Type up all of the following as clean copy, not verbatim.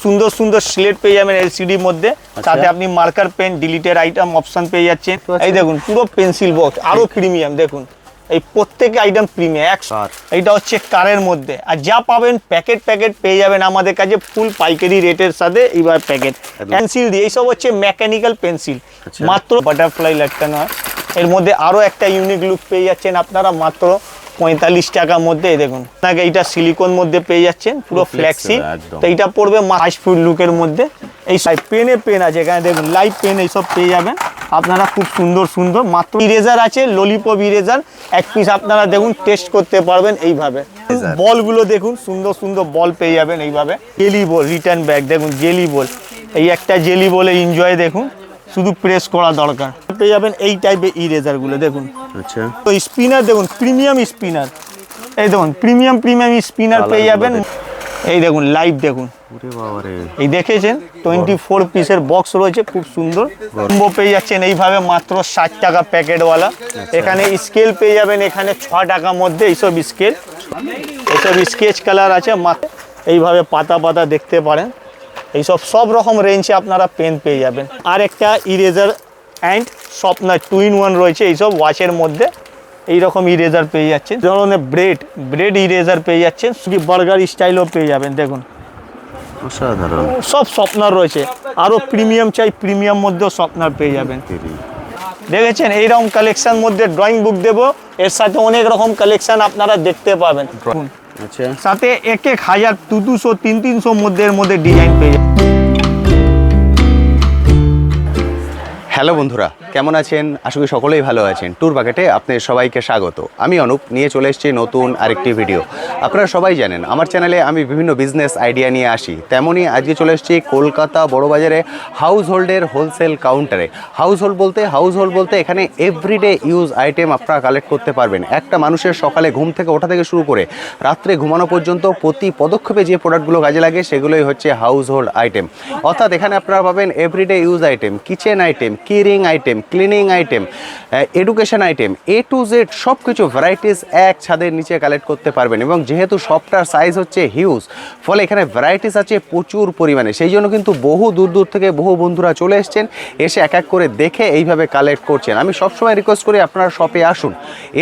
সুন্দর সুন্দর স্লেট পেয়ে যাবেন এলসিডির মধ্যে, সাথে আপনি মার্কার পেন, ডিলিটের আইটেম অপশন পেয়ে যাচ্ছেন। এই দেখুন পুরো পেন্সিল বক্স, আরো প্রিমিয়াম, দেখুন এই প্রত্যেক আইটেম প্রিমিয়াম। এইটা হচ্ছে কারের মধ্যে, আর যা পাবেন প্যাকেট প্যাকেট পেয়ে যাবেন আমাদের কাছে ফুল পাইকারি রেটের সাথে। এইবার প্যাকেট পেন্সিল দিয়ে, এইসব হচ্ছে মেকানিক্যাল পেন্সিল, মাত্র বাটারফ্লাই লাটকানো হয়। এর মধ্যে আরো একটা ইউনিক লুক পেয়ে যাচ্ছেন আপনারা মাত্র 45 টাকার মধ্যে। এই দেখুন আপনাকে এইটা সিলিকন মধ্যে পেয়ে যাচ্ছেন, পুরো ফ্লেক্সি। তো এইটা পড়বে 5 ফুট লুকের মধ্যে। এই পেন আছে এখানে দেখুন, লাইভ পেন এইসব পেয়ে যাবেন আপনারা, খুব সুন্দর সুন্দর। মাত্র ইরেজার আছে, ললিপপ ইরেজার 1 পিস আপনারা দেখুন টেস্ট করতে পারবেন। এইভাবে বলগুলো দেখুন, সুন্দর সুন্দর বল পেয়ে যাবেন এইভাবে। জেলি বল, রিটার্ন ব্যাগ দেখুন, জেলি বল, এই একটা জেলি বলে এনজয় দেখুন, শুধু প্রেস করা দরকার। পেয়ে যাবেন এই টাইপের ইরেজার গুলো দেখুন। আচ্ছা, তো স্পিনার দেখুন, প্রিমিয়াম স্পিনার, এই দেখুন প্রিমিয়াম স্পিনার পেয়ে যাবেন। এই দেখুন লাইভ দেখুন, এই দেখেছেন 24 পিসের বক্স রয়েছে, খুব সুন্দর কম্বো পেয়ে যাচ্ছেন এইভাবে মাত্র 60 টাকা প্যাকেটওয়ালা। এখানে স্কেল পেয়ে যাবেন এখানে 6 টাকার মধ্যে। এইসব স্কেল, এইসব স্কেচ কালার আছে মাত্র, এইভাবে পাতা পাতা দেখতে পারেন। এইসব সব রকম রেঞ্জে আপনারা পেন পেয়ে যাবেন। আর একটা ইরেজার অ্যান্ড শর্পনার 2 in 1 রয়েছে এইসব ওয়াচের মধ্যে। এইরকম ইরেজার পেয়ে যাচ্ছেন, ধরনের ব্রেড ইরেজার পেয়ে যাচ্ছেন, বার্গার স্টাইলও পেয়ে যাবেন। দেখুন অসাধারণ, সব শর্পনার রয়েছে। আরও প্রিমিয়াম চাই, প্রিমিয়াম মধ্যেও শর্পনার পেয়ে যাবেন। দেখেছেন এইরকম কালেকশন মধ্যে ড্রয়িং বুক দেবো, এর সাথে অনেক রকম কালেকশন আপনারা দেখতে পাবেন। সাথে 1000, 200, 300 মধ্যে ডিজাইন পেয়ে যাবেন। হ্যালো বন্ধুরা, কেমন আছেন? আশা করি সকলেই ভালো আছেন। ট্যুর বাকেটে আপনাদের সবাইকে স্বাগত। আমি অনুপ নিয়ে চলে এসেছি নতুন আরেকটি ভিডিও। আপনারা সবাই জানেন আমার চ্যানেলে আমি বিভিন্ন বিজনেস আইডিয়া নিয়ে আসি, তেমনই আজকে চলে এসেছি কলকাতা বড়বাজারে হাউস হোল্ডের হোলসেল কাউন্টারে। হাউস হোল্ড বলতে এখানে এভরিডে ইউজ আইটেম আপনারা কালেক্ট করতে পারবেন। একটা মানুষের সকালে ঘুম থেকে ওঠা থেকে শুরু করে রাত্রে ঘুমানো পর্যন্ত প্রতি পদক্ষেপে যে প্রোডাক্টগুলো কাজে লাগে সেগুলোই হচ্ছে হাউস হোল্ড আইটেম। অর্থাৎ এখানে আপনারা পাবেন everyday use item, kitchen item, keyring item, cleaning item, education item, A to Z সব কিছু ভ্যারাইটিস এক ছাদের নিচে কালেক্ট করতে পারবেন। এবং যেহেতু সবটার সাইজ হচ্ছে হিউজ, ফলে এখানে ভ্যারাইটিস আছে প্রচুর পরিমাণে। সেই জন্য কিন্তু বহু দূর থেকে বহু বন্ধুরা চলে এসছেন, এসে এক এক করে দেখে এইভাবে কালেক্ট করছেন। আমি সবসময় রিকোয়েস্ট করি আপনারা শপে আসুন,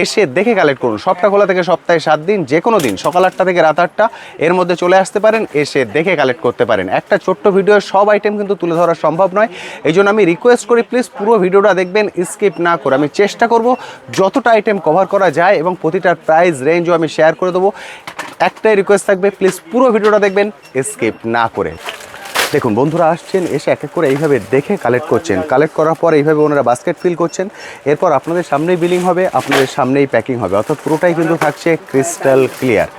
এসে দেখে কালেক্ট করুন। সবটা খোলা থেকে সপ্তাহে 7 দিন, যে কোনো দিন সকাল 8টা থেকে রাত 8টা এর মধ্যে চলে আসতে পারেন, এসে দেখে কালেক্ট করতে পারেন। একটা ছোট্ট ভিডিও সব আইটেম কিন্তু তুলে ধরা সম্ভব নয়, এই জন্য আমি রিকোয়েস্ট করি প্লিজ পুরো ভিডিওটা দেখবেন, স্কিপ না করে। আমি চেষ্টা করব যতটা আইটেম কভার করা যায় এবং প্রতিটার প্রাইস রেঞ্জও আমি শেয়ার করে দেবো। একটাই রিকোয়েস্ট থাকবে, প্লিজ পুরো ভিডিওটা দেখবেন স্কিপ না করে। দেখুন বন্ধুরা আসছেন, এসে এক এক করে এইভাবে দেখে কালেক্ট করছেন। কালেক্ট করার পর এইভাবে ওনারা বাস্কেট ফিল করছেন। এরপর আপনাদের সামনেই বিলিং হবে, আপনাদের সামনেই প্যাকিং হবে, অর্থাৎ পুরোটাই কিন্তু থাকছে ক্রিস্টাল ক্লিয়ার।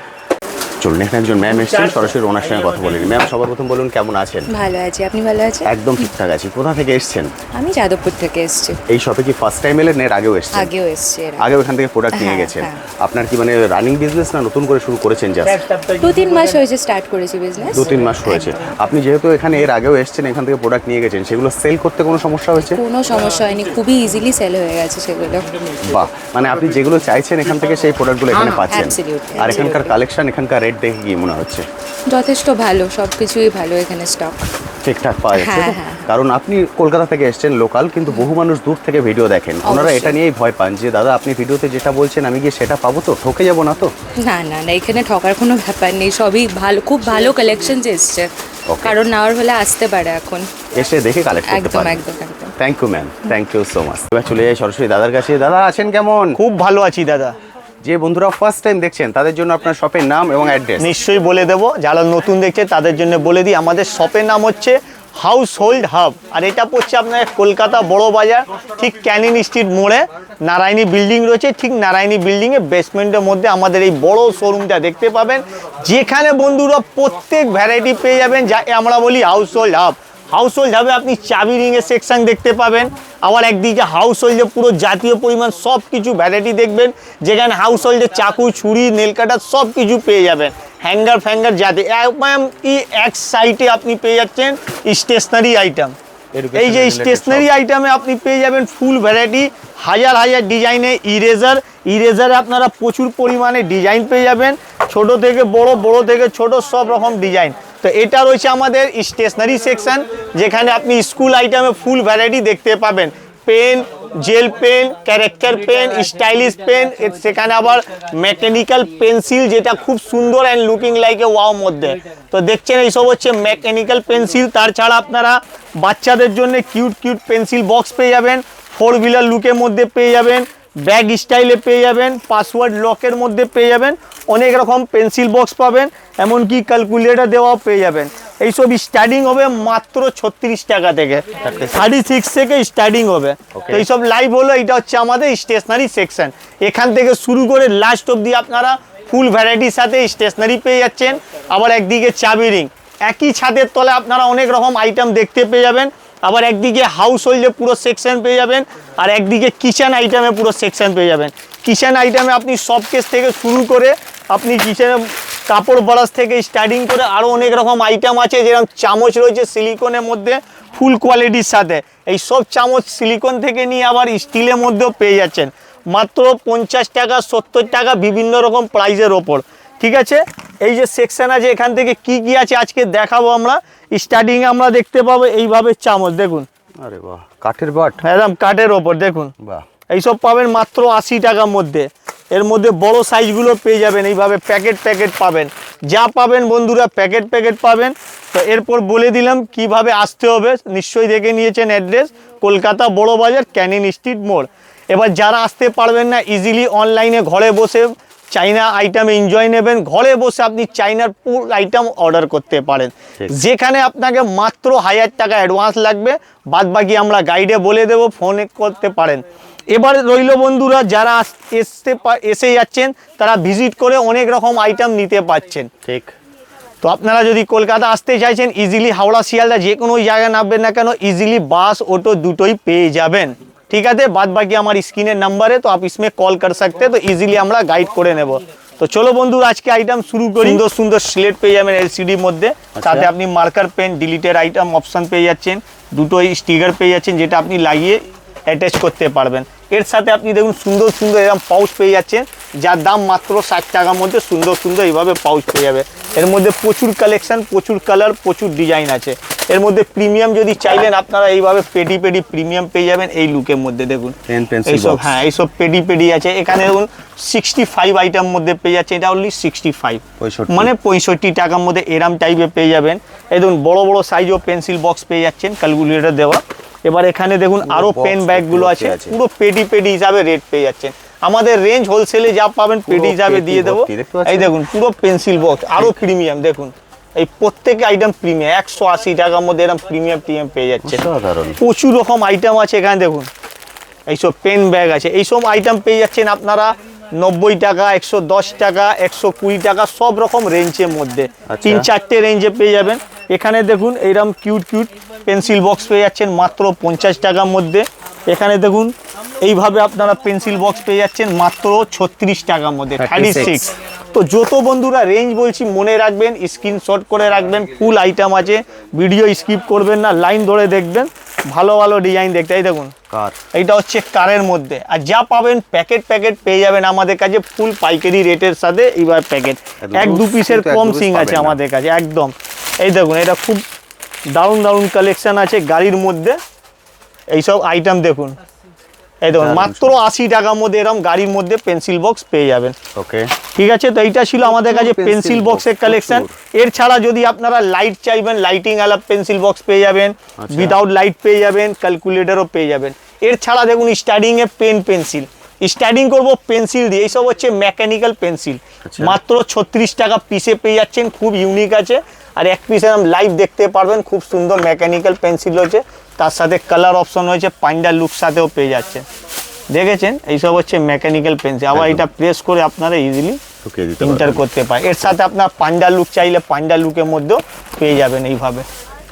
চলুন, এখানে একজন ম্যাম এসেছেন, সরাসরি ওনার সঙ্গে কথা বলিনি। ম্যাম সবার প্রথম বলুন কেমন আছেন? ভালো আছি, আপনি ভালো আছেন? একদম ঠিকঠাক আছি। কোথা থেকে এসেছেন? আমি যাদবপুর থেকে এসেছি। এই শপে কি ফার্স্ট টাইম এলেন, এর আগেও এসেছেন? আগেও এসেছি। আগেও এখান থেকে প্রোডাক্ট নিয়ে গেছেন? আপনার কি মানে রানিং বিজনেস না নতুন করে শুরু করেছেন? জাস্ট 2-3 মাস হয়েছে স্টার্ট করেছি বিজনেস। 2-3 মাস হয়েছে। আপনি যেহেতু এখানে এর আগেও এসেছেন, এখান থেকে প্রোডাক্ট নিয়ে গেছেন, সেগুলো সেল করতে কোনো সমস্যা হয়েছে? কোনো সমস্যা হয়নি, খুবই ইজিলি সেল হয়ে গেছে সেগুলো। বাহ, মানে আপনি যেগুলো চাইছেন এখান থেকে সেই প্রোডাক্টগুলো এখানে পাচ্ছেন। আর এখানকার কালেকশন, এখানকার রেট দেখে কি মনে হচ্ছে? যথেষ্ট ভালো, সব কিছুই ভালো এখানে, স্টক ঠিকঠাক পাওয়া যাচ্ছে। কারণ আপনি কলকাতা থেকে এসেছেন লোকাল, কিন্তু বহু মানুষ দূর থেকে ভিডিও দেখেন, ওনারা এটা নিয়েই ভয় পান যে দাদা আপনি ভিডিওতে যেটা বলছেন আমি গিয়ে সেটা পাবো তো, ঠকে যাবো না তো? না না না, এখানে ঠকার কোনো ব্যাপার নেই, সবই ভালো, খুব ভালো কালেকশন এসছে। কারণ নেওয়ার হলে আসতে পারে এখন, এসে দেখে কালেক্ট করতে পারেন। একদম একদম। Thank you ma'am, thank you so much. এবার চলে যাই সরাসরি দাদার কাছে। দাদা আছেন কেমন? খুব ভালো আছি দাদা। যে বন্ধুরা ফার্স্ট টাইম দেখছেন তাদের জন্য আপনার শপের নাম এবং অ্যাড্রেস নিশ্চয়ই বলে দেবো, যারা নতুন দেখছে তাদের জন্য বলে দিই। আমাদের শপের নাম হচ্ছে হাউস হোল্ড হাব, আর এটা পড়ছে আপনার কলকাতা বড় বাজার, ঠিক ক্যানিং স্ট্রিট মোড়ে নারায়ণী বিল্ডিং রয়েছে, ঠিক নারায়ণী বিল্ডিংয়ের বেসমেন্টের মধ্যে আমাদের এই বড় শোরুমটা দেখতে পাবেন, যেখানে বন্ধুরা প্রত্যেক ভ্যারাইটি পেয়ে যাবেন, যা আমরা বলি household hub. Household হাবে আপনি চাবি রিংয়ের সেকশন দেখতে পাবেন, আবার একদিকে হাউস হোল্ডে পুরো জাতীয় পরিমাণ সব কিছু ভ্যারাইটি দেখবেন, যেখানে হাউস হোল্ডে চাকু, ছুরি, নেল কাটার সব কিছু পেয়ে যাবেন, হ্যাঙ্গার ফ্যাঙ্গার যাতে। এক সাইডে আপনি পেয়ে যাচ্ছেন স্টেশনারি আইটেম। এই যে স্টেশনারি আইটেমে আপনি পেয়ে যাবেন ফুল ভ্যারাইটি, হাজার হাজার ডিজাইনে ইরেজারে আপনারা প্রচুর পরিমাণে ডিজাইন পেয়ে যাবেন, ছোট থেকে বড়, বড় থেকে ছোট, সব রকম ডিজাইন। তো এটা রয়েছে আমাদের স্টেশনারি সেকশন, যেখানে আপনি স্কুল আইটেমে ফুল ভ্যারাইটি দেখতে পাবেন। Pen, gel pen, character pen, stylish pen, সেখানে আবার মেকানিক্যাল পেন্সিল, যেটা খুব সুন্দর and looking like a wow মধ্যে। তো দেখছেন এইসব হচ্ছে মেকানিক্যাল পেন্সিল। তার ছাড়া আপনারা বাচ্চাদের জন্য কিউট কিউট পেন্সিল বক্স পেয়ে যাবেন, 4 হুইলার লুকের মধ্যে পেয়ে যাবেন, ব্যাগ স্টাইলে পেয়ে যাবেন, পাসওয়ার্ড লকের মধ্যে পেয়ে যাবেন, অনেক রকম পেন্সিল বক্স পাবেন, এমনকি ক্যালকুলেটর দেওয়াও পেয়ে যাবেন। এইসব স্টার্টিং হবে মাত্র 36 টাকা থেকে, 36 থেকে স্টার্টিং হবে। তো এইসব লাইভ হলো, এটা হচ্ছে আমাদের স্টেশনারি সেকশন। এখান থেকে শুরু করে লাস্ট অবধি আপনারা ফুল ভ্যারাইটির সাথে স্টেশনারি পেয়ে যাচ্ছেন। আবার একদিকে চাবি রিং, একই ছাদের তলে আপনারা অনেক রকম আইটেম দেখতে পেয়ে যাবেন। আবার একদিকে হাউস হোল্ডে পুরো সেকশন পেয়ে যাবেন, আর একদিকে কিচেন আইটেমে পুরো সেকশন পেয়ে যাবেন। কিচেন আইটেমে আপনি সব কেস থেকে শুরু করে আপনি কিচেনে কাপড় ব্রাশ থেকে স্টার্টিং করে আরও অনেক রকম আইটেম আছে, যেরকম চামচ রয়েছে সিলিকনের মধ্যে ফুল কোয়ালিটির সাথে। এই সব চামচ সিলিকন থেকে নিয়ে আবার স্টিলের মধ্যেও পেয়ে যাচ্ছেন মাত্র 50 টাকা, 70 টাকা, বিভিন্ন রকম প্রাইজের ওপর। ঠিক আছে, এই যে সেকশন আছে, এখান থেকে কি কি আছে আজকে দেখাবো আমরা। স্টার্টিং আমরা দেখতে পাবো এইভাবে চামচ, দেখুন। আরে বাহ, কাঠের বাট, একদম কাঠের ওপর, দেখুন। বাহ, এইসব পাবেন মাত্র 80 টাকার মধ্যে। এর মধ্যে বড় সাইজগুলো পেয়ে যাবেন, এইভাবে প্যাকেট প্যাকেট পাবেন। যা পাবেন বন্ধুরা প্যাকেট প্যাকেট পাবেন। তো এরপর বলে দিলাম কিভাবে আসতে হবে, নিশ্চয়ই দেখে নিয়েছেন অ্যাড্রেস, কলকাতা বড় বাজার, ক্যানিং স্ট্রিট মোড়। এবার যারা আসতে পারবেন না, ইজিলি অনলাইনে ঘরে বসে চাইনা আইটেম এনজয় নেবেন, ঘরে বসে আপনি চাইনার ফুল আইটেম অর্ডার করতে পারেন, যেখানে আপনাকে মাত্র 1000 টাকা অ্যাডভান্স লাগবে, বাদ বাকি আমরা গাইডে বলে দেব, ফোনে করতে পারেন। এবার রইল বন্ধুরা, যারা এসে যাচ্ছেন তারা ভিজিট করে অনেক রকম আইটেম নিতে পারছেন। ঠিক। তো আপনারা যদি কলকাতা আসতে চাইছেন, ইজিলি হাওড়া শিয়ালদা যে কোনো জায়গায় নামবেন না কেন, ইজিলি বাস অটো দুটোই পেয়ে যাবেন। ঠিক আছে, বাদ বাকি আমার স্ক্রিনের নাম্বারে, তো আপনি इसमें কল कर सकते, তো ইজিলি আমরা গাইড করে নেব। তো চলো বন্ধুরা আজকে আইটেম শুরু করি। সুন্দর সুন্দর স্লেট পেয়ে যাবেন এলসিডির মধ্যে, সাথে আপনি মার্কার পেন, ডিলিটের আইটেম অপশন পেয়ে যাচ্ছেন, দুটোই স্টিকার পেয়ে যাচ্ছেন, যেটা আপনি লাগিয়ে অ্যাটাচ করতে পারবেন। এর সাথে আপনি দেখুন সুন্দর সুন্দর এরকম পাউচ পেয়ে যাচ্ছেন, যার দাম মাত্র 60 টাকার মধ্যে সুন্দর সুন্দর এইভাবে পাউচ পেয়ে যাবে। এর মধ্যে প্রচুর কালেকশন, প্রচুর কালার, প্রচুর ডিজাইন আছে। এর মধ্যে প্রিমিয়াম যদি চাইলেন আপনারা এইভাবে পেডি পেডি প্রিমিয়াম পেয়ে যাবেন এই লুকের মধ্যে, দেখুন এইসব। হ্যাঁ, এইসব পেডি পেডি আছে। এখানে দেখুন 65 আইটেম মধ্যে পেয়ে যাচ্ছে, এটা অনলি 65, মানে 65 টাকার মধ্যে এরাম টাইপে পেয়ে যাবেন। এই দেখুন বড় বড় সাইজও পেন্সিল বক্স পেয়ে যাচ্ছেন, ক্যালকুলেটর দেওয়া। এবার এখানে দেখুন আরো পেন ব্যাগগুলো আছে, পুরো পেডি পেডি হিসাবে রেট পেয়ে যাচ্ছেন। আমাদের রেঞ্জ হোলসেলে যা পাবেন পেডি হিসাবে দিয়ে দেবো। এই দেখুন পুরো পেন্সিল বক্স, আরো প্রিমিয়াম, দেখুন এই প্রত্যেক আইটেম প্রিমিয়াম, 180 টাকার মধ্যে এরকম প্রিমিয়াম পেয়ে যাচ্ছে। প্রচুর রকম আইটেম আছে এখানে, দেখুন এইসব পেন ব্যাগ আছে, এইসব আইটেম পেয়ে যাচ্ছেন আপনারা 90 টাকা, 110 টাকা, 120 টাকা, সব রকম রেঞ্জের মধ্যে 3-4টে রেঞ্জে পেয়ে যাবেন। এখানে দেখুন এইরকম কিউট কিউট পেন্সিল বক্স পেয়ে যাচ্ছেন মাত্র 50 টাকার মধ্যে। এখানে দেখুন এইভাবে আপনারা পেন্সিল বক্স পেয়ে যাচ্ছেন মাত্র 36 টাকার মধ্যে, 36। তো যত বন্ধুরা রেঞ্জ বলছি মনে রাখবেন, স্ক্রিনশট করে রাখবেন, ফুল আইটেম আছে, ভিডিও স্কিপ করবেন না, লাইন ধরে দেখবেন, ভালো ভালো ডিজাইন দেখতে। এই দেখুন এইটা হচ্ছে কারের মধ্যে, আর যা পাবেন প্যাকেট প্যাকেট পেয়ে যাবেন আমাদের কাছে, ফুল পাইকারি রেটের সাথে। এইবার প্যাকেট 1-2 পিসের কম সিং আছে আমাদের কাছে একদম। এই দেখুন এটা খুব দারুণ দারুণ কালেকশন আছে গাড়ির মধ্যে, এইসব আইটেম দেখুন। এই দেখুন মাত্র 80 টাকার মধ্যে এরকম গাড়ির মধ্যে পেন্সিল বক্স পেয়ে যাবেন। ওকে, ঠিক আছে, তো এইটা ছিল আমাদের কাছে পেন্সিল বক্সের কালেকশন। এর ছাড়া যদি আপনারা লাইট চাইবেন, লাইটিং আলা পেন্সিল বক্স পেয়ে যাবেন, উইদাউট লাইট পেয়ে যাবেন, ক্যালকুলেটরও পেয়ে যাবেন। এর ছাড়া দেখুন starting a pen pencil, starting করবো পেন্সিল দিয়ে, এইসব হচ্ছে মেকানিক্যাল পেন্সিল, মাত্র 36 টাকা পিসে পেয়ে যাচ্ছেন, খুব ইউনিক আছে। আর এক পিস এরকম লাইভ দেখতে পারবেন, খুব সুন্দর মেকানিক্যাল পেন্সিল রয়েছে, তার সাথে কালার অপশন রয়েছে, পান্ডা লুক সাথেও পেয়ে যাচ্ছেন। দেখেছেন এইসব হচ্ছে মেকানিক্যাল পেন্সিল। আবার এটা প্রেস করে আপনারা ইজিলি ইন্টার করতে পারেন। এর সাথে আপনার পান্ডা লুক চাইলে পান্ডা লুকের মধ্যেও পেয়ে যাবেন এইভাবে,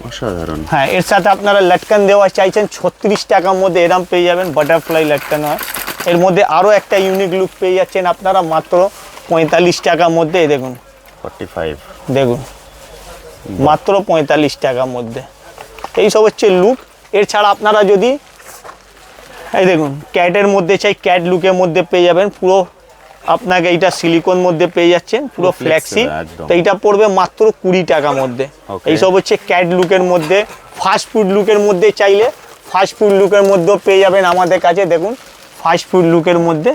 অসাধারণ। হ্যাঁ, এর সাথে আপনারা লটকান দেওয়া চাইছেন 36 টাকার মধ্যে এরম পেয়ে যাবেন, বাটারফ্লাই লটকান হয়। এর মধ্যে আরও একটা ইউনিক লুক পেয়ে যাচ্ছেন আপনারা মাত্র 45 টাকার মধ্যে। দেখুন 45, দেখুন মাত্র 45 টাকার মধ্যে, এইসব হচ্ছে লুক। এর ছাড়া আপনারা যদি এই দেখুন ক্যাটের মধ্যে চাই, ক্যাট লুকের মধ্যে পেয়ে যাবেন, পুরো আপনাকে এইটা সিলিকন মধ্যে পেয়ে যাচ্ছেন, পুরো পুরো ফ্লেক্সি। flexible, একদম। তো এইটা পড়বে মাত্র 20 টাকার মধ্যে। Okay. এইসব হচ্ছে ক্যাট লুকের মধ্যে, ফাস্ট ফুড লুকের মধ্যে চাইলে ফাস্ট ফুড লুকের মধ্যেও পেয়ে যাবেন আমাদের কাছে। দেখুন ফাস্ট ফুড লুকের মধ্যে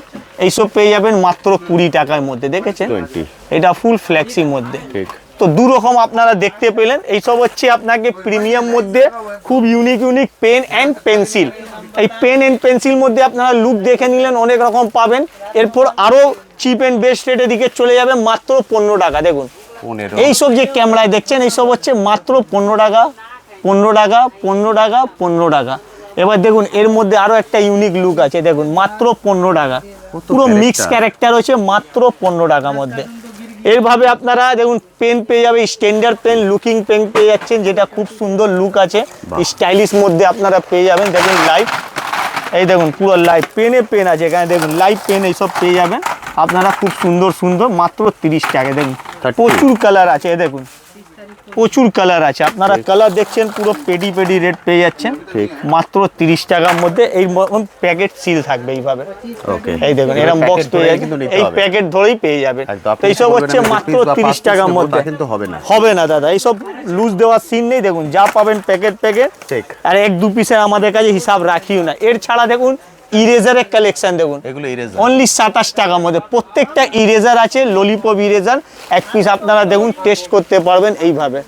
এইসব পেয়ে যাবেন মাত্র 20 টাকার মধ্যে, দেখেছেন 20 এটা ফুল ফ্লেক্সির মধ্যে। ঠিক। তো দু রকম আপনারা দেখতে পেলেন। এইসব হচ্ছে আপনাকে প্রিমিয়াম মধ্যে খুব unique unique pen and pencil. এই পেন অ্যান্ড পেন্সিল মধ্যে আপনারা লুক দেখে নিলেন, অনেক রকম পাবেন। এরপর আরও চিপ অ্যান্ড বেস্ট রেটের দিকে চলে যাবে মাত্র 15 টাকা। দেখুন 15 এইসব যে ক্যামেরায় দেখছেন এইসব হচ্ছে মাত্র 15 টাকা, 15 টাকা, 15 টাকা, 15 টাকা। এবার দেখুন এর মধ্যে আরও একটা ইউনিক লুক আছে, দেখুন মাত্র 15 টাকা। পুরো মিক্স ক্যারেক্টার হচ্ছে মাত্র 15 টাকার মধ্যে। এরভাবে আপনারা দেখুন পেন পেয়ে যাবে, স্ট্যান্ডার্ড পেন, লুকিং পেন পেয়ে যাচ্ছেন, যেটা খুব সুন্দর লুক আছে, স্টাইলিশ মধ্যে আপনারা পেয়ে যাবেন। দেখুন লাইভ, এই দেখুন পুরো লাইভ পেনে পেন আছে এখানে, দেখুন লাইভ পেন এইসব পেয়ে যাবেন আপনারা খুব সুন্দর সুন্দর মাত্র 30 টাকা। দেখুন 30 প্রচুর কালার আছে, এই দেখুন প্রচুর কালার আছে, আপনারা কালার দেখছেন পুরো পেডি পেডি রেট পেয়ে যাচ্ছেন ঠিক। মাত্র 30 টাকার মধ্যে। এই প্যাকেট সিল থাকবে এইভাবে, ওকে। এই দেখুন এরকম বক্স পেয়ে যাবেন, এই প্যাকেট ধরেই পেয়ে যাবেন। তো এইসব হচ্ছে মাত্র 30 টাকার মধ্যে। কিন্তু হবে না, হবে না দাদা, এইসব লুজ দেওয়ার সিন নেই। দেখুন যা পাবেন প্যাকেট প্যাকেট, ঠিক। আর 1-2 পিসের আমাদের কাছে হিসাব রাখিও না। এর ছাড়া দেখুন ইরেজারের কালেকশন দেখুন, এগুলো ইরেজার অনলি 27 টাকার মধ্যে প্রত্যেকটা ইরেজার আছে, ললিপপ ইরেজার। এক পিস আপনারা দেখুন টেস্ট করতে পারবেন এইভাবে।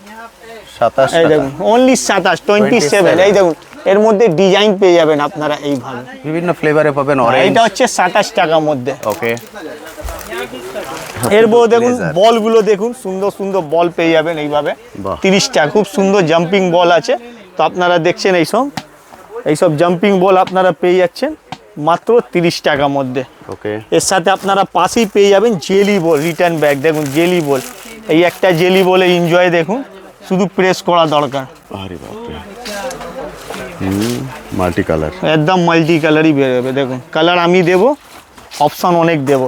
27 এই টাকা। দেখুন অনলি 27 এই দেখুন এর মধ্যে ডিজাইন পেয়ে যাবেন আপনারা এইভাবে। বিভিন্ন ফ্লেভারে পাবেন, অরেঞ্জ। এটা হচ্ছে 27 টাকার মধ্যে। ওকে। এরপর দেখুন বলগুলো দেখুন, সুন্দর সুন্দর বল পেয়ে যাবেন এইভাবে। বাহ। 30 টাকা খুব সুন্দর জাম্পিং বল আছে। তো আপনারা দেখছেন এইসব জাম্পিং বল আপনারা পেয়ে যাচ্ছেন মাত্র 30 টাকার মধ্যে। ওকে। এর সাথে আপনারা পাশেই পেয়ে যাবেন জেলি বল, রিটার্ন ব্যাগ। দেখুন জেলি বল, এই একটা জেলি বলে এনজয় দেখুন, শুধু প্রেস করা দরকার। আরে বাপ রে, মাল্টি কালার, একদম মাল্টি কালারই বেরোবে। দেখুন কালার আমি দেবো, অপশন অনেক দেবো।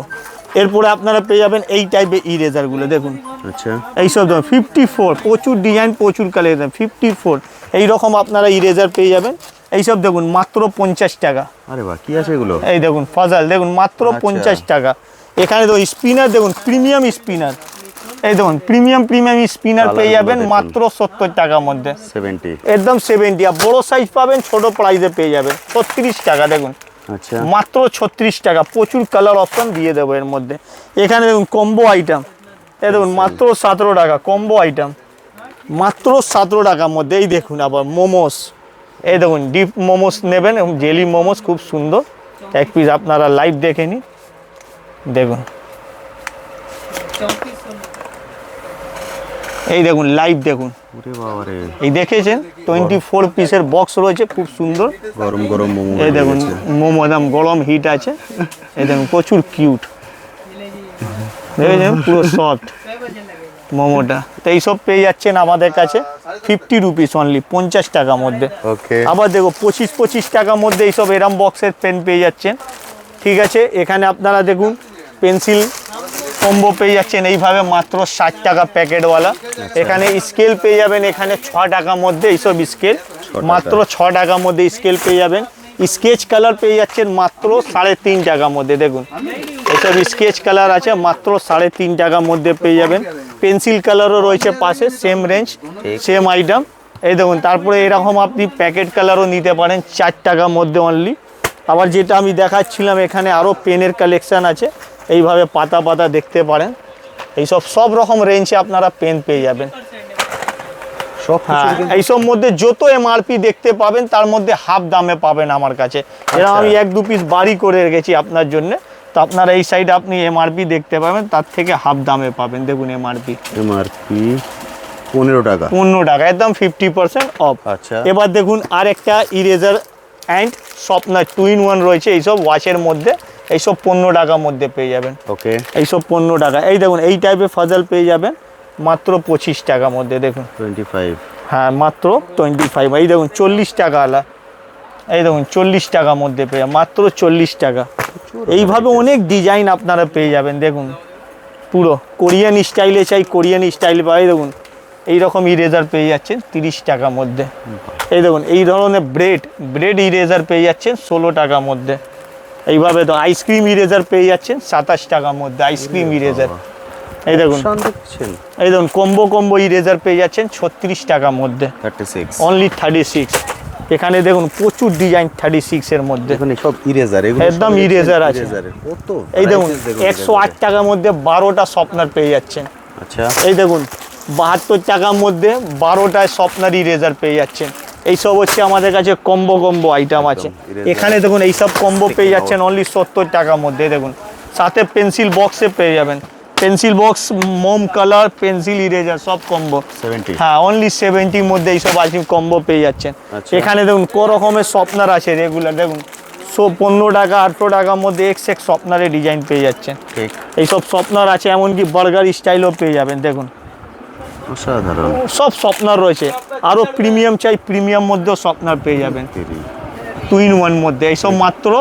এরপরে আপনারা পেয়ে যাবেন এই টাইপের ইরেজারগুলো, দেখুন আচ্ছা। এইসব দেখুন 54, প্রচুর ডিজাইন প্রচুর কালার, 54 এইরকম আপনারা ইরেজার পেয়ে যাবেন। এইসব দেখুন মাত্র 50 টাকা। আরে বাহ, কি আছে এগুলো? এই দেখুন ফাজাল, দেখুন মাত্র আচ্ছা। 50 টাকা। এখানে তো স্পিনার দেখুন, প্রিমিয়াম স্পিনার, এই দেখুন প্রিমিয়াম স্পিনার পেয়ে যাবেন দেখুন। মাত্র 70 টাকার মধ্যে, 70। একদম 70। আর বড় সাইজ পাবেন ছোট প্রাইসে পেয়ে যাবেন 36 টাকা। দেখুন আচ্ছা। মাত্র 36 টাকা, প্রচুর কালার অপশন দিয়ে দেবো এর মধ্যে। এখানে দেখুন কম্বো আইটেম, এই দেখুন মাত্র 17 টাকা কম্বো আইটেম, মাত্র 17 টাকার মধ্যে। এই দেখুন আবার মোমোস, এই দেখুন ডিপ মোমোস নেবেন এবং জেলি মোমোস খুব সুন্দর, এক পিস আপনারা লাইভ দেখে নিন। দেখুন এই দেখুন লাইভ দেখুন, ওরে বাবা রে, এই দেখেছেন 24 পিসের বক্স রয়েছে খুব সুন্দর। গরম গরম মোমো। এই দেখুন মোমো একদম গরম হিট আছে, এই দেখুন প্রচুর কিউট, দেখেছেন পুরো সফট মোমোটা। তো এইসব পেয়ে যাচ্ছেন আমাদের কাছে 50 রুপিস অনলি, 50 টাকার মধ্যে। ওকে। আবার দেখো 25 টাকার মধ্যে এইসব এরাম বক্সের পেন পেয়ে যাচ্ছেন। ঠিক আছে, এখানে আপনারা দেখুন পেন্সিল কম্বো পেয়ে যাচ্ছেন এইভাবে মাত্র 60 টাকা প্যাকেটওয়ালা। এখানে স্কেল পেয়ে যাবেন এখানে 6 টাকার মধ্যে, এইসব স্কেল মাত্র 6 টাকার মধ্যে স্কেল পেয়ে যাবেন। স্কেচ কালার পেয়ে যাচ্ছেন মাত্র 3.5 টাকার মধ্যে। দেখুন এইসব স্কেচ কালার আছে মাত্র 3.5 টাকার মধ্যে পেয়ে যাবেন। পেন্সিল কালারও রয়েছে পাশে, সেম রেঞ্জ সেম আইটেম। এই দেখুন তারপরে এরকম আপনি প্যাকেট কালারও নিতে পারেন 4 টাকার মধ্যে অনলি। আবার যেটা আমি দেখাচ্ছিলাম এখানে আরও পেনের কালেকশান আছে, এইভাবে পাতা পাতা দেখতে পারেন। এইসব সব রকম রেঞ্জে আপনারা পেন পেয়ে যাবেন। সব হ্যাঁ, এইসব মধ্যে যত এমআরপি দেখতে পাবেন তার মধ্যে হাফ দামে পাবেন আমার কাছে। এরকম আমি 1-2 পিস বাড়ি করে রেখেছি আপনার জন্য। তো আপনারা এই সাইডে আপনি এমআরপি দেখতে পাবেন, তার থেকে হাফ দামে পাবেন। দেখুন এমআরপি 15 টাকা, 15 টাকা, একদম 50% অফ। আচ্ছা। এবার দেখুন আর একটা ইরেজার অ্যান্ড শর্পনার 2-in-1 রয়েছে এইসব ওয়াচের মধ্যে, এইসব 15 টাকার মধ্যে পেয়ে যাবেন। ওকে। এইসব 15 টাকা। এই দেখুন এই টাইপের ফাজাল পেয়ে যাবেন মাত্র 25 টাকার মধ্যে। দেখুন 25। হ্যাঁ মাত্র 25। এই দেখুন 40 টাকা আলা, এই দেখুন 40 টাকার মধ্যে পেয়ে মাত্র 40 টাকা। এইভাবে অনেক ডিজাইন আপনারা পেয়ে যাবেন। দেখুন পুরো কোরিয়ান স্টাইলে চাই কোরিয়ান স্টাইল পাই। দেখুন এইরকম ইরেজার পেয়ে যাচ্ছেন 30 টাকার মধ্যে। এই দেখুন এই ধরনের ব্রেড ইরেজার পেয়ে যাচ্ছেন 16 টাকার মধ্যে। এইভাবে তো আইসক্রিম ইরেজার পেয়ে যাচ্ছেন 27 টাকার মধ্যে আইসক্রিম ইরেজার। এই দেখুন অপশন দেখছেন এই দেখুন কম্বো ইরেজার পেয়ে যাচ্ছেন 36 টাকার মধ্যে 36। অনলি 36। এখানে দেখুন প্রচুর ডিজাইন 36 এর মধ্যে, এখানে সব ইরেজার, এগুলো একদম সব eraser আছে। eraser-এর। কত এই দেখুন varieties 108 টাকার মধ্যে 12টা শপনার পেয়ে যাচ্ছেন। আচ্ছা এই দেখুন 72 টাকার মধ্যে 12টায় শপনার ইরেজার পেয়ে যাচ্ছেন। এইসব হচ্ছে আমাদের কাছে কম্বো আইটেম আছে। eraser। এখানে দেখুন এইসব কম্বো পেয়ে যাচ্ছেন অনলি 70 টাকার মধ্যে। দেখুন সাথে পেন্সিল বক্সে পেয়ে যাবেন, পেন্সিল বক্স, মোম কালার, পেন্সিল ইরেজার সব কম্বো। 70। হ্যাঁ অনলি 70 মধ্যে এইসব আইটেম কম্বো পেয়ে যাচ্ছেন। আচ্ছা। এখানে দেখুন কো রকমের শপনার আছে রেগুলার, দেখুন 15 টাকা 18 টাকার মধ্যে এক শপনারের ডিজাইন পেয়ে যাচ্ছেন। ঠিক, এইসব শপনার আছে, এমনকি বার্গার স্টাইলও পেয়ে যাবেন। দেখুন অসাধারণ। সব শপনার রয়েছে, আরও প্রিমিয়াম চাই প্রিমিয়াম মধ্যেও শপনার পেয়ে যাবেন 2 in 1 মধ্যে। এইসব মাত্র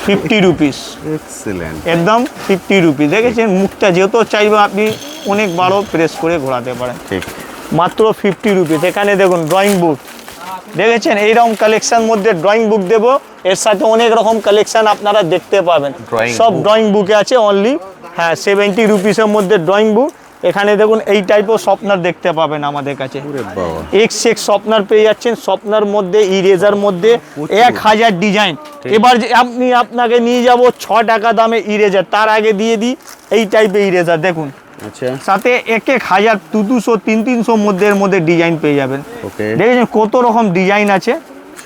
50 রুপিস, এক্সিলেন্ট। একদম 50 রুপিস। দেখেছেন মুখটা যেহেতু চাইবে আপনি অনেক বারও প্রেস করে ঘোরাতে পারেন, ঠিক, মাত্র 50 রুপিস। এখানে দেখুন ড্রয়িং বুক দেখেছেন, এইরকম কালেকশন মধ্যে ড্রয়িং বুক দেবো, এর সাথে অনেক রকম কালেকশন আপনারা দেখতে পাবেন। Drawing সব book। ড্রয়িং বুকে আছে অনলি, হ্যাঁ 70 রুপিসের মধ্যে ড্রয়িং বুক। এখানে দেখুন এই টাইপের শপনার দেখতে পাবেন আমাদের কাছে, ওরে বাবা, এক শপনার পেয়ে যাচ্ছেন। শপনার মধ্যে ইরেজার মধ্যে 1000 ডিজাইন। এবার যে আপনাকে নিয়ে যাব 6 টাকা দামে ইরেজার, তার আগে দিয়ে দিই এই টাইপের ইরেজার। দেখুন আচ্ছা সাথে 1000 200 300 মধ্যে ডিজাইন পেয়ে যাবেন। ওকে, দেখেছেন কত রকম ডিজাইন আছে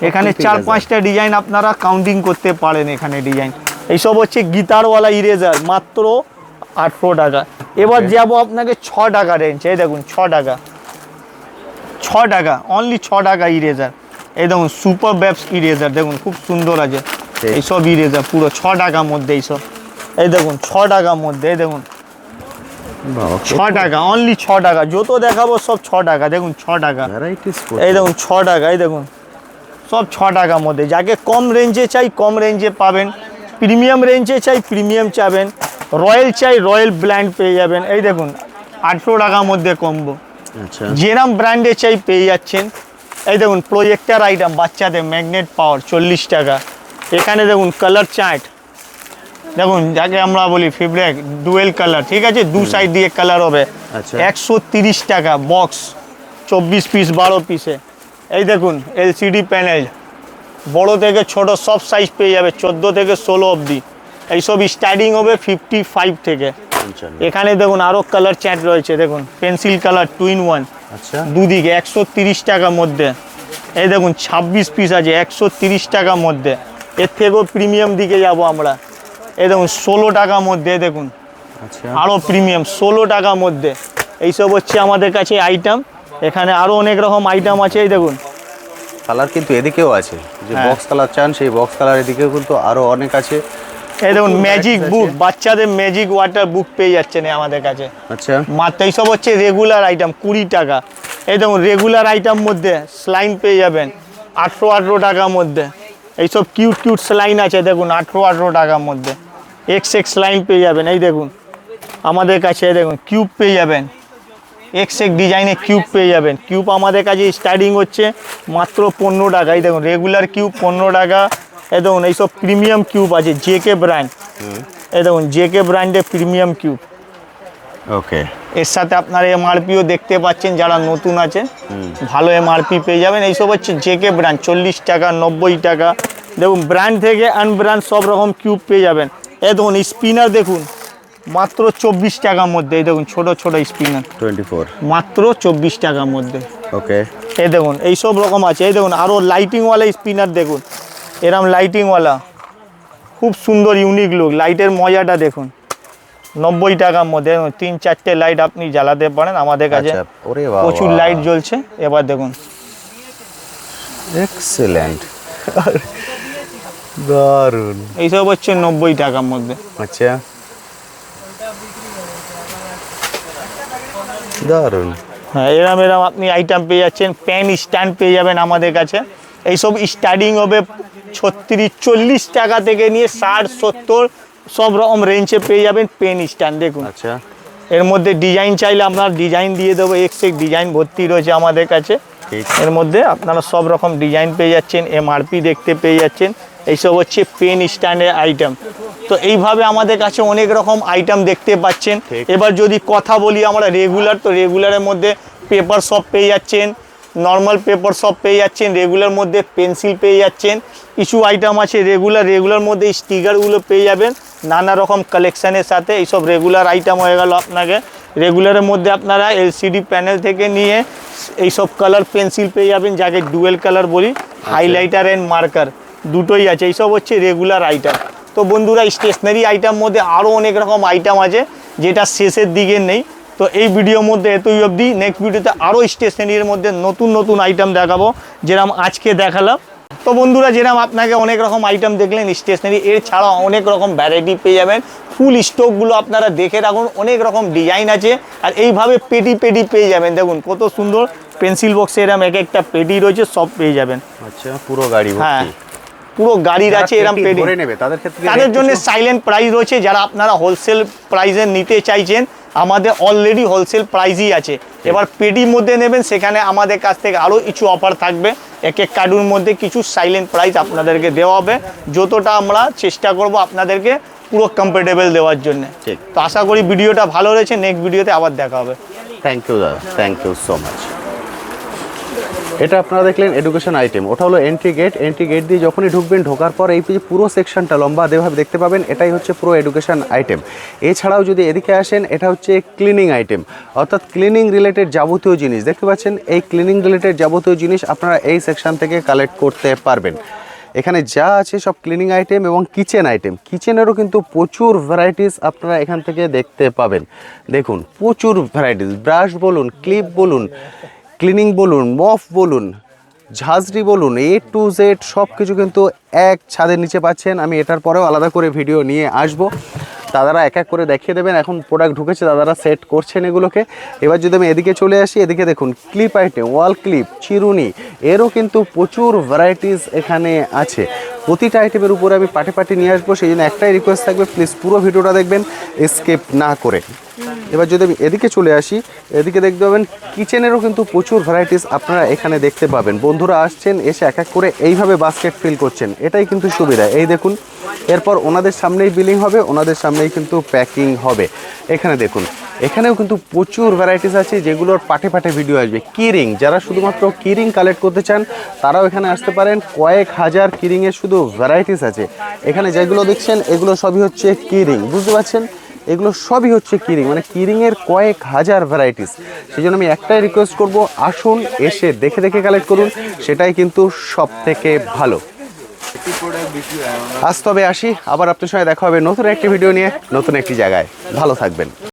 এখানে, কিন্তু 4-5টা ডিজাইন আপনারা কাউন্টিং করতে পারেন এখানে ডিজাইন। এইসব হচ্ছে গিটারওয়ালা ইরেজার মাত্র 800 টাকা। এবার যাবো আপনাকে 6 টাকা রেঞ্জ। এই দেখুন 6 টাকা অনলি 6 টাকা ইরেজার। এই দেখুন সুপার ব্যাপস ইরেজার, দেখুন খুব সুন্দর আছে ঠিক। এইসব ইরেজার পুরো 6 টাকার মধ্যে। এইসব এই দেখুন 6 টাকার মধ্যে, এই দেখুন বাবা 6 টাকা অনলি 6 টাকা। যত দেখাবো সব 6 টাকা। দেখুন 6 টাকা, ভ্যারাইটিস। এই দেখুন 6 টাকা, এই দেখুন সব 6 টাকার মধ্যে। যাকে কম রেঞ্জে চাই কম রেঞ্জে পাবেন, প্রিমিয়াম রেঞ্জে চাই প্রিমিয়াম চাবেন, রয়্যাল চাই রয়্যাল ব্র্যান্ড পেয়ে যাবেন। এই দেখুন 800 টাকার মধ্যে কম্বো, আচ্ছা যেরাম ব্র্যান্ডে চাই পেয়ে যাচ্ছেন। এই দেখুন প্রজেক্টার আইটেম বাচ্চাদের ম্যাগনেট পাওয়ার 40 টাকা। এখানে দেখুন কালার চার্ট, দেখুন যাকে আমরা বলি ফেব্রিক ডুয়েল কালার, ঠিক আছে, দু সাইড দিয়ে কালার হবে। আচ্ছা 130 টাকা বক্স, 24 পিস 12 পিসে। এই দেখুন এলসিডি প্যানেল, বড় থেকে ছোট সব সাইজ পেয়ে যাবে, 14 থেকে 16 অবধি। এইসব স্টার্টিং হবে 55 থেকে। 55। এখানে দেখুন আরও কালার চ্যাট রয়েছে, দেখুন পেন্সিল কালার 2 in 1 আচ্ছা দুদিকে 130 টাকার মধ্যে। এই দেখুন 26 পিস আছে 130 টাকার মধ্যে। এর থেকেও প্রিমিয়াম দিকে যাব আমরা। এই দেখুন 16 টাকার মধ্যে, দেখুন আচ্ছা আরও প্রিমিয়াম 16 টাকার মধ্যে। এইসব হচ্ছে আমাদের কাছে আইটেম। এখানে আরও অনেক রকম আইটেম আছে। এই দেখুন কালার কিন্তু এদিকেও আছে, যে হ্যাঁ। বক্স কালার চান সেই বক্স কালার এদিকেও কিন্তু আরো অনেক আছে। এই দেখুন ম্যাজিক আছে। বুক, বাচ্চাদের ম্যাজিক ওয়াটার বুক পেয়ে যাচ্ছেন আমাদের কাছে আচ্ছা মাত্র। এইসব হচ্ছে রেগুলার আইটেম 20 টাকা। এই দেখুন রেগুলার আইটেম মধ্যে স্লাইন পেয়ে যাবেন 18 টাকার মধ্যে। এইসব কিউট স্লাইন আছে, দেখুন 18 টাকার মধ্যে এক্স লাইন পেয়ে যাবেন। এই দেখুন আমাদের কাছে দেখুন কিউব পেয়ে যাবেন, এক্স ডিজাইনের কিউব পেয়ে যাবেন। কিউব আমাদের কাছে স্টার্টিং হচ্ছে মাত্র 15 টাকা। এই দেখুন রেগুলার কিউব 15 টাকা। এই দেখুন এইসব প্রিমিয়াম কিউব আছে জেকে ব্র্যান্ড। এই দেখুন জেকে ব্র্যান্ডের প্রিমিয়াম কিউব। ওকে, এর সাথে আপনার এমআরপিও দেখতে পাচ্ছেন, যারা নতুন আছে ভালো এমআরপি পেয়ে যাবেন। এইসব হচ্ছে জেকে ব্র্যান্ড 40 টাকা 90 টাকা। দেখুন ব্র্যান্ড থেকে আনব্র্যান্ড সব রকম কিউব পেয়ে যাবেন। এই দেখুন স্পিনার দেখুন মাত্র 24 টাকার মধ্যে। এই দেখুন ছোট স্পিনার 24। মাত্র 24 টাকার মধ্যে। ওকে, এই দেখুন এইসব রকম আছে। এই দেখুন আরও লাইটিংওয়ালা স্পিনার দেখুন, এরম লাইটিংওয়ালা খুব সুন্দর ইউনিক লুক। লাইটের মজাটা দেখুন 90 টাকার মধ্যে 3-4টে লাইট আপনি জ্বালাতে পারেন আমাদের কাছে। আচ্ছা, ওরে বাবা প্রচুর লাইট জ্বলছে। এবার দেখুন এক্সেলেন্ট, দারুণ। এইসব হচ্ছে 90 টাকার মধ্যে। আচ্ছা, দারুণ। হ্যাঁ এরম আপনি আইটেম পেয়ে যাচ্ছেন। প্যান স্ট্যান্ড পেয়ে যাবেন আমাদের কাছে। এইসব স্টার্টিং হবে 36-40 টাকা থেকে নিয়ে 60-70 সব রকম রেঞ্জে পেয়ে যাবেন পেন স্ট্যান্ড। দেখুন আচ্ছা, এর মধ্যে ডিজাইন চাইলে আপনার ডিজাইন দিয়ে দেবো, এক্স ডিজাইন ভর্তি রয়েছে আমাদের কাছে। ঠিক। এর মধ্যে আপনারা সব রকম ডিজাইন পেয়ে যাচ্ছেন, এমআরপি দেখতে পেয়ে যাচ্ছেন। এইসব হচ্ছে পেন স্ট্যান্ডের আইটেম। তো এইভাবে আমাদের কাছে অনেক রকম আইটেম দেখতে পাচ্ছেন। এবার যদি কথা বলি আমরা রেগুলার, তো রেগুলারের মধ্যে পেপার শপ পেয়ে যাচ্ছেন, নর্মাল পেপার শপ পেয়ে যাচ্ছেন, রেগুলার মধ্যে পেন্সিল পেয়ে যাচ্ছেন, কিছু আইটেম আছে রেগুলার মধ্যে স্টিকারগুলো পেয়ে যাবেন নানা রকম কালেকশানের সাথে। এইসব রেগুলার আইটেম হয়ে গেল আপনাকে। রেগুলারের মধ্যে আপনারা এলসিডি প্যানেল থেকে নিয়ে এইসব কালার পেন্সিল পেয়ে যাবেন, যাকে ডুয়েল কালার বলি, হাইলাইটার অ্যান্ড মার্কার দুটোই আছে। এইসব হচ্ছে রেগুলার আইটেম। তো বন্ধুরা, স্টেশনারি আইটেম মধ্যে আরও অনেক রকম আইটেম আছে যেটা শেষের দিকে নেই। তো এই ভিডিওর মধ্যে এতই অবধি। নেক্সট ভিডিওতে আরও স্টেশনারির মধ্যে নতুন নতুন আইটেম দেখাবো, যেরকম আজকে দেখালাম। তো বন্ধুরা, যেরকম আপনাকে অনেক রকম আইটেম দেখলেন স্টেশনারি, এর ছাড়াও অনেক রকম ভ্যারাইটি পেয়ে যাবেন। ফুল স্টকগুলো আপনারা দেখে রাখুন, অনেক রকম ডিজাইন আছে। আর এইভাবে পেটি পেয়ে যাবেন। দেখুন কত সুন্দর পেন্সিল বক্সে এরকম এক একটা পেটি রয়েছে, সব পেয়ে যাবেন। আচ্ছা, পুরো গাড়ি হ্যাঁ, পুরো গাড়ির আছে এরকম পেটি। তাদের জন্য সাইলেন্ট প্রাইস রয়েছে। যারা আপনারা হোলসেল প্রাইসে নিতে চাইছেন, আমাদের অলরেডি হোলসেল প্রাইসই আছে। এবার পেটির মধ্যে নেবেন, সেখানে আমাদের কাছ থেকে আরও কিছু অফার থাকবে। এক এক কার্ডুর মধ্যে কিছু সাইলেন্ট প্রাইস আপনাদেরকে দেওয়া হবে, যতটা আমরা চেষ্টা করব আপনাদেরকে পুরো কমফোর্টেবল দেওয়ার জন্য। তো আশা করি ভিডিওটা ভালো রয়েছে। নেক্সট ভিডিওতে আবার দেখা হবে। থ্যাংক ইউ দাদা, থ্যাংক ইউ সো মাচ। এটা আপনারা দেখলেন এডুকেশন আইটেম, ওটা হলো এন্ট্রি গেট। এন্ট্রি গেট দিয়ে যখনই ঢুকবেন, ঢোকার পর এই যে পুরো সেকশনটা লম্বা দেভাবে দেখতে পাবেন, এটাই হচ্ছে পুরো এডুকেশন আইটেম। এছাড়াও যদি এদিকে আসেন, এটা হচ্ছে ক্লিনিং আইটেম, অর্থাৎ ক্লিনিং রিলেটেড যাবতীয় জিনিস দেখতে পাচ্ছেন। এই ক্লিনিং রিলেটেড যাবতীয় জিনিস আপনারা এই সেকশন থেকে কালেক্ট করতে পারবেন। এখানে যা আছে সব ক্লিনিং আইটেম এবং কিচেন আইটেম। কিচেনেরও কিন্তু প্রচুর ভ্যারাইটিস আপনারা এখান থেকে দেখতে পাবেন। দেখুন প্রচুর ভ্যারাইটিস, ব্রাশ বলুন, ক্লিপ বলুন, ক্লিনিং বলুন, মফ বলুন, ঝাঁঝরি বলুন, A to Z সব কিছু কিন্তু এক ছাদের নিচে পাচ্ছেন। আমি এটার পরেও আলাদা করে ভিডিও নিয়ে আসব, দাদারা এক এক করে দেখিয়ে দেবেন। এখন প্রোডাক্ট ঢুকেছে, দাদারা সেট করছেন এগুলোকে। এবার যদি আমি এদিকে চলে আসি, এদিকে দেখুন ক্লিপ আইটেম, ওয়াল ক্লিপ, চিরুনি, এরও কিন্তু প্রচুর ভ্যারাইটিস এখানে আছে। প্রতিটা আইটেমের উপরে আমি পাটে নিয়ে আসবো, সেই জন্য একটাই রিকোয়েস্ট থাকবে, প্লিজ পুরো ভিডিওটা দেখবেন স্কিপ না করে। এবার যদি আমি এদিকে চলে আসি, এদিকে দেখতে পাবেন কিচেনেরও কিন্তু প্রচুর ভ্যারাইটিস আপনারা এখানে দেখতে পাবেন। বন্ধুরা আসছেন, এসে এক এক করে এইভাবে বাস্কেট ফিল করছেন, এটাই কিন্তু সুবিধা। এই দেখুন, এরপর ওনাদের সামনেই বিলিং হবে, ওনাদের সামনেই কিন্তু প্যাকিং হবে। এখানে দেখুন, এখানেও কিন্তু প্রচুর ভ্যারাইটিস আছে, যেগুলোর পাটে ভিডিও আসবে। কিরিং, যারা শুধুমাত্র কিরিং কালেক্ট করতে চান, তারাও এখানে আসতে পারেন। কয়েক হাজার কিরিংয়ের শুধু ভ্যারাইটিস আছে এখানে। যেগুলো দেখছেন এগুলো সবই হচ্ছে কিরিং, বুঝতে পারছেন? এগুলো সবই হচ্ছে কিরিং, মানে কিরিংয়ের কয়েক হাজার ভ্যারাইটিস। সেই জন্য আমি একটাই রিকোয়েস্ট করব, আসুন, এসে দেখে কালেক্ট করুন, সেটাই কিন্তু সব থেকে ভালো। আজ তবে আসি, আবার আপনার সঙ্গে দেখা হবে নতুন একটি ভিডিও নিয়ে, নতুন একটি জায়গায়। ভালো থাকবেন।